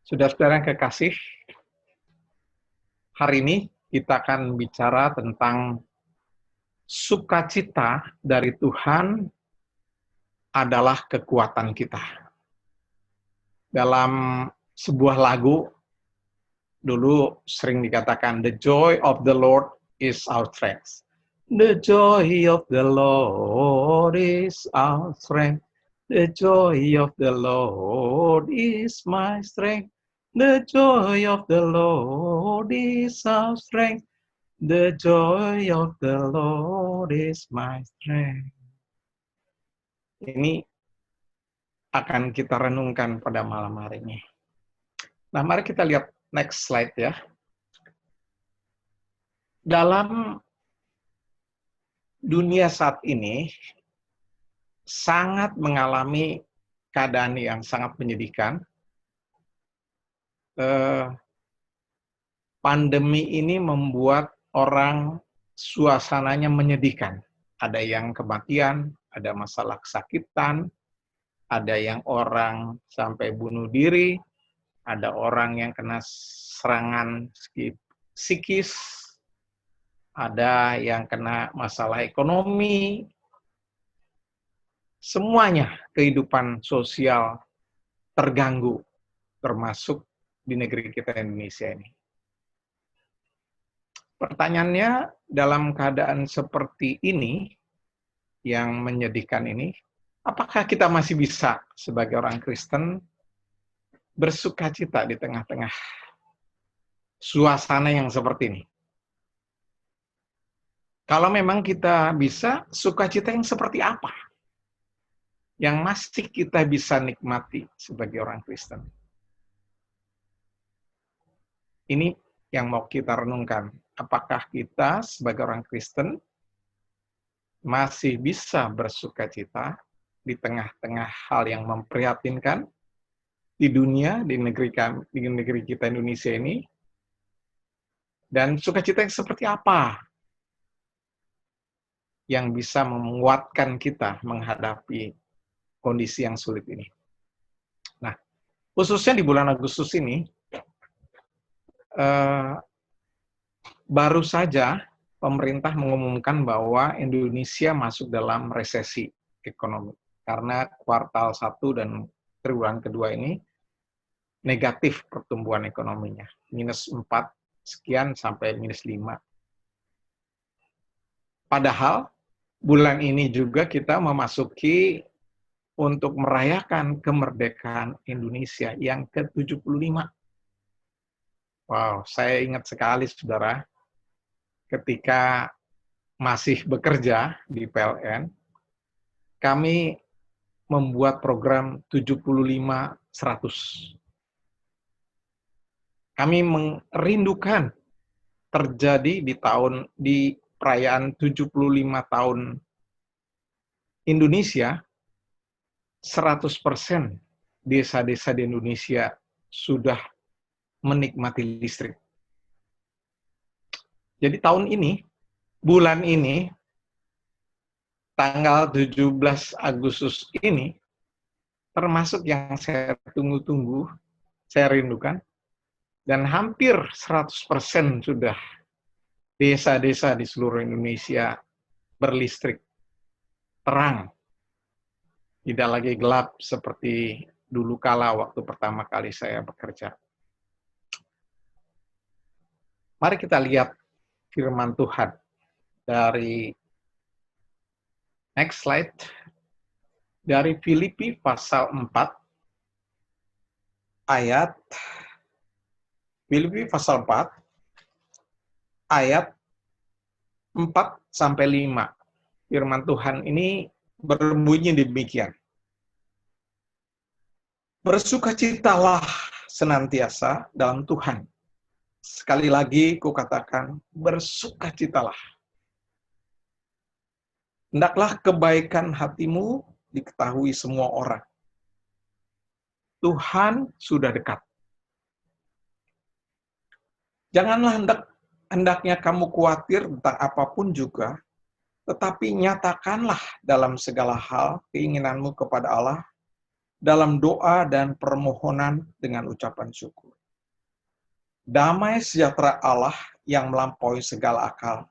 Saudara-saudara yang kekasih, hari ini kita akan bicara tentang sukacita dari Tuhan adalah kekuatan kita. Dalam sebuah lagu, dulu sering dikatakan, "The joy of the Lord is our strength." The joy of the Lord is our strength. The joy of the Lord is my strength. The joy of the Lord is our strength. The joy of the Lord is my strength. Ini akan kita renungkan pada malam hari ini. Nah, mari kita lihat next slide ya. Dalam dunia saat ini sangat mengalami keadaan yang sangat menyedihkan. Pandemi ini membuat orang suasananya menyedihkan. Ada yang kematian, ada masalah kesakitan, ada yang orang sampai bunuh diri, ada orang yang kena serangan psikis, ada yang kena masalah ekonomi. Semuanya kehidupan sosial terganggu, termasuk di negeri kita Indonesia ini. Pertanyaannya, dalam keadaan seperti ini, yang menyedihkan ini, apakah kita masih bisa sebagai orang Kristen bersukacita di tengah-tengah suasana yang seperti ini? Kalau memang kita bisa, sukacita yang seperti apa yang masih kita bisa nikmati sebagai orang Kristen? Ini yang mau kita renungkan. Apakah kita sebagai orang Kristen masih bisa bersukacita di tengah-tengah hal yang memprihatinkan di dunia, di negeri kita Indonesia ini? Dan sukacita yang seperti apa yang bisa menguatkan kita menghadapi kondisi yang sulit ini? Nah, khususnya di bulan Agustus ini, baru saja pemerintah mengumumkan bahwa Indonesia masuk dalam resesi ekonomi. Karena kuartal 1 dan triwulan kedua ini negatif pertumbuhan ekonominya. -4 sekian sampai -5. Padahal bulan ini juga kita memasuki untuk merayakan kemerdekaan Indonesia yang ke-75. Wow, saya ingat sekali, saudara, ketika masih bekerja di PLN, kami membuat program 75-100. Kami merindukan terjadi di perayaan 75 tahun Indonesia, 100% desa-desa di Indonesia sudah menikmati listrik. Jadi tahun ini, bulan ini, tanggal 17 Agustus ini, termasuk yang saya tunggu-tunggu, saya rindukan, dan hampir 100% sudah desa-desa di seluruh Indonesia berlistrik, terang, tidak lagi gelap seperti dulu kala waktu pertama kali saya bekerja. Mari kita lihat firman Tuhan dari next slide, dari Filipi pasal 4 ayat 4-5. Firman Tuhan ini berbunyi demikian. Bersukacitalah senantiasa dalam Tuhan. Sekali lagi kukatakan, bersukacitalah. Hendaklah kebaikan hatimu diketahui semua orang. Tuhan sudah dekat. Janganlah hendaknya kamu khawatir tentang apapun juga, tetapi nyatakanlah dalam segala hal keinginanmu kepada Allah dalam doa dan permohonan dengan ucapan syukur. Damai sejahtera Allah yang melampaui segala akal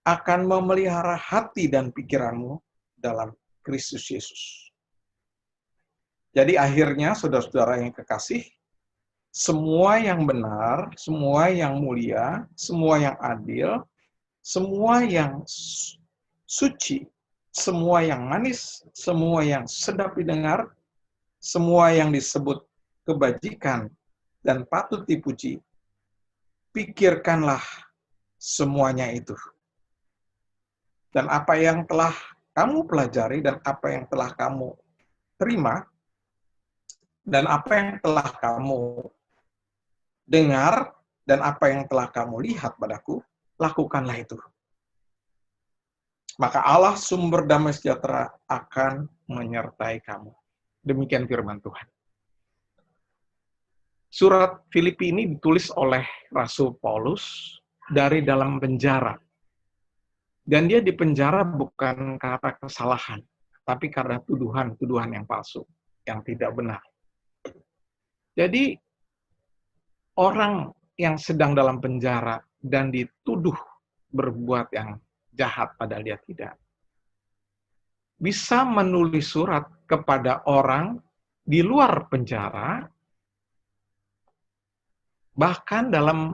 akan memelihara hati dan pikiranmu dalam Kristus Yesus. Jadi akhirnya, saudara-saudara yang kekasih, semua yang benar, semua yang mulia, semua yang adil, semua yang suci, semua yang manis, semua yang sedap didengar, semua yang disebut kebajikan dan patut dipuji, pikirkanlah semuanya itu. Dan apa yang telah kamu pelajari dan apa yang telah kamu terima dan apa yang telah kamu dengar dan apa yang telah kamu lihat padaku, lakukanlah itu. Maka Allah sumber damai sejahtera akan menyertai kamu. Demikian firman Tuhan. Surat Filipi ini ditulis oleh Rasul Paulus dari dalam penjara. Dan dia dipenjara bukan karena kesalahan, tapi karena tuduhan yang palsu, yang tidak benar. Jadi, orang yang sedang dalam penjara dan dituduh berbuat yang jahat padahal dia tidak, bisa menulis surat kepada orang di luar penjara, bahkan dalam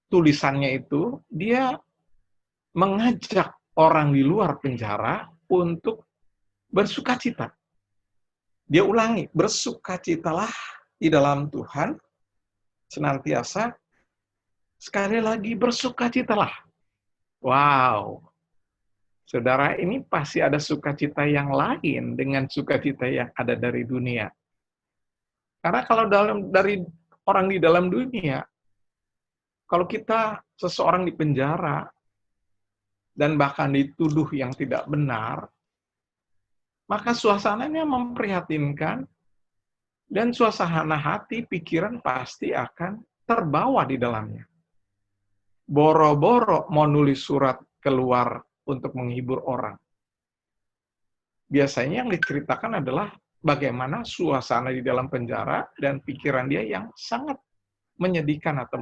tulisannya itu dia mengajak orang di luar penjara untuk bersukacita. Dia ulangi, bersukacitalah di dalam Tuhan, senantiasa, sekali lagi bersukacitalah. Wow, saudara, ini pasti ada sukacita yang lain dengan sukacita yang ada dari dunia. Karena kalau dari orang di dalam dunia, kalau kita seseorang di penjara, dan bahkan dituduh yang tidak benar, maka suasananya memprihatinkan, dan suasana hati, pikiran pasti akan terbawa di dalamnya. Boro-boro mau nulis surat keluar untuk menghibur orang. Biasanya yang diceritakan adalah bagaimana suasana di dalam penjara dan pikiran dia yang sangat menyedihkan atau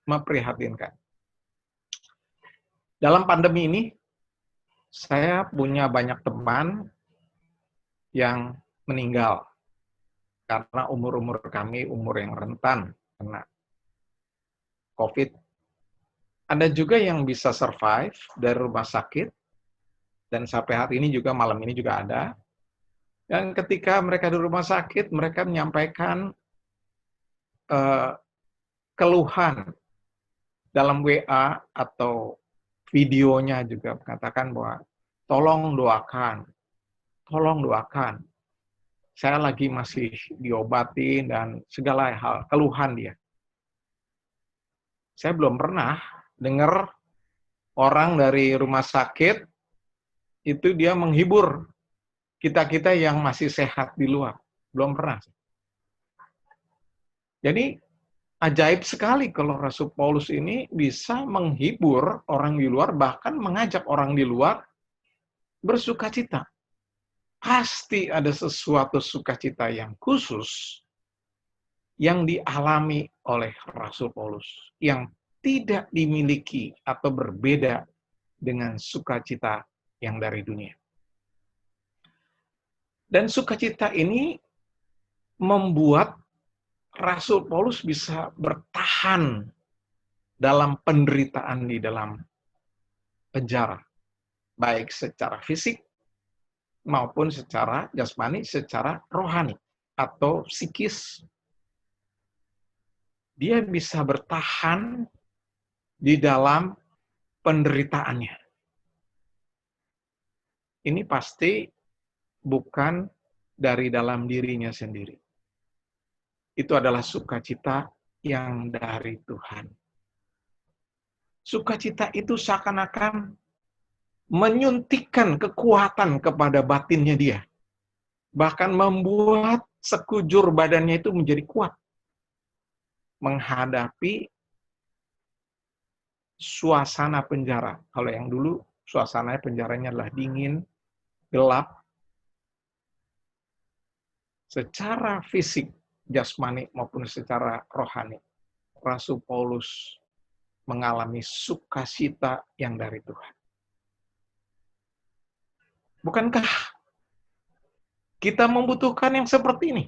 memprihatinkan. Dalam pandemi ini, saya punya banyak teman yang meninggal karena umur kami umur yang rentan kena COVID. Ada juga yang bisa survive dari rumah sakit, dan sampai hari ini juga, malam ini juga ada. Dan ketika mereka di rumah sakit, mereka menyampaikan keluhan dalam WA atau videonya juga mengatakan bahwa tolong doakan. Saya lagi masih diobatin dan segala hal, keluhan dia. Saya belum pernah dengar orang dari rumah sakit itu dia menghibur kita-kita yang masih sehat di luar. Belum pernah. Jadi, ajaib sekali kalau Rasul Paulus ini bisa menghibur orang di luar, bahkan mengajak orang di luar bersukacita. Pasti ada sesuatu sukacita yang khusus yang dialami oleh Rasul Paulus, yang tidak dimiliki atau berbeda dengan sukacita yang dari dunia. Dan sukacita ini membuat Rasul Paulus bisa bertahan dalam penderitaan di dalam penjara, baik secara fisik maupun secara jasmani, secara rohani atau psikis. Dia bisa bertahan di dalam penderitaannya. Ini pasti bukan dari dalam dirinya sendiri. Itu adalah sukacita yang dari Tuhan. Sukacita itu seakan-akan menyuntikkan kekuatan kepada batinnya dia. Bahkan membuat sekujur badannya itu menjadi kuat menghadapi suasana penjara. Kalau yang dulu suasana penjaranya adalah dingin, gelap, secara fisik, jasmani maupun secara rohani, Rasul Paulus mengalami sukacita yang dari Tuhan. Bukankah kita membutuhkan yang seperti ini?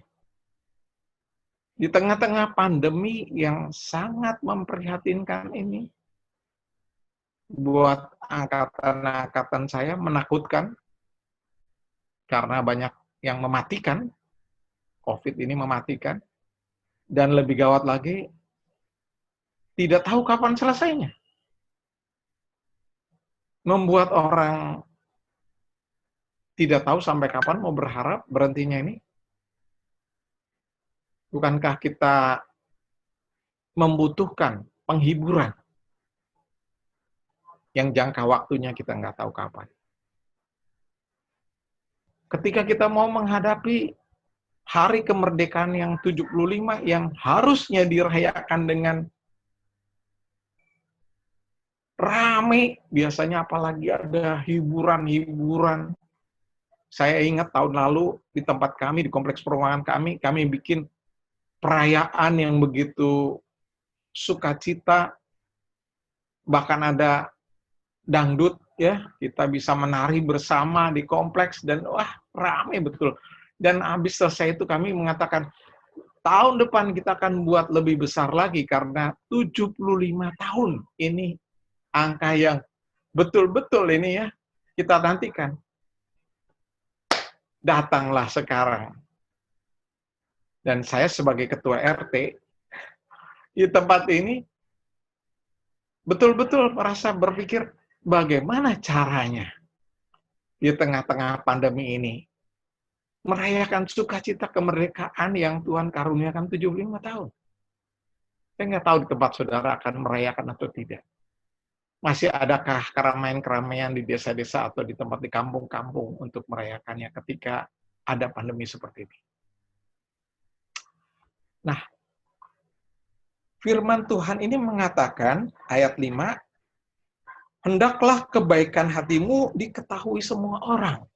Di tengah-tengah pandemi yang sangat memprihatinkan ini, buat angkatan-angkatan saya menakutkan, karena banyak yang mematikan, COVID ini mematikan, dan lebih gawat lagi, tidak tahu kapan selesainya. Membuat orang tidak tahu sampai kapan mau berharap berhentinya ini. Bukankah kita membutuhkan penghiburan yang jangka waktunya kita nggak tahu kapan? Ketika kita mau menghadapi hari kemerdekaan yang 75 yang harusnya dirayakan dengan rame, biasanya apalagi ada hiburan-hiburan. Saya ingat tahun lalu di tempat kami, di kompleks perumahan kami bikin perayaan yang begitu sukacita, bahkan ada dangdut ya, kita bisa menari bersama di kompleks dan wah ramai betul. Dan habis selesai itu kami mengatakan tahun depan kita akan buat lebih besar lagi karena 75 tahun ini angka yang betul-betul ini ya kita nantikan. Datanglah sekarang. Dan saya sebagai ketua RT di tempat ini betul-betul merasa berpikir bagaimana caranya di tengah-tengah pandemi ini merayakan sukacita kemerdekaan yang Tuhan karuniakan 75 tahun. Saya nggak tahu di tempat saudara akan merayakan atau tidak. Masih adakah keramaian-keramaian di desa-desa atau di tempat di kampung-kampung untuk merayakannya ketika ada pandemi seperti ini? Nah, firman Tuhan ini mengatakan, ayat 5, hendaklah kebaikan hatimu diketahui semua orang.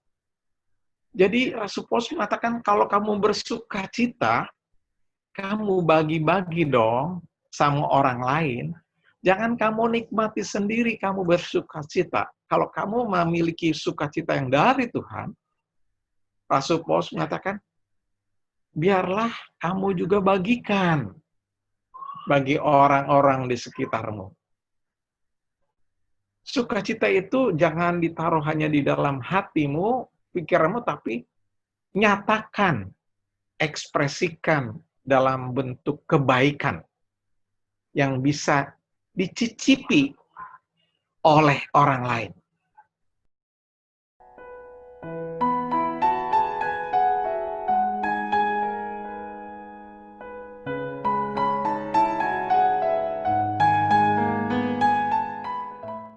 Jadi Rasul Paulus mengatakan, kalau kamu bersukacita, kamu bagi-bagi dong sama orang lain. Jangan kamu nikmati sendiri, kamu bersukacita. Kalau kamu memiliki sukacita yang dari Tuhan, Rasul Paulus mengatakan, biarlah kamu juga bagikan bagi orang-orang di sekitarmu. Sukacita itu jangan ditaruh hanya di dalam hatimu, pikiranmu, tapi nyatakan, ekspresikan dalam bentuk kebaikan yang bisa dicicipi oleh orang lain.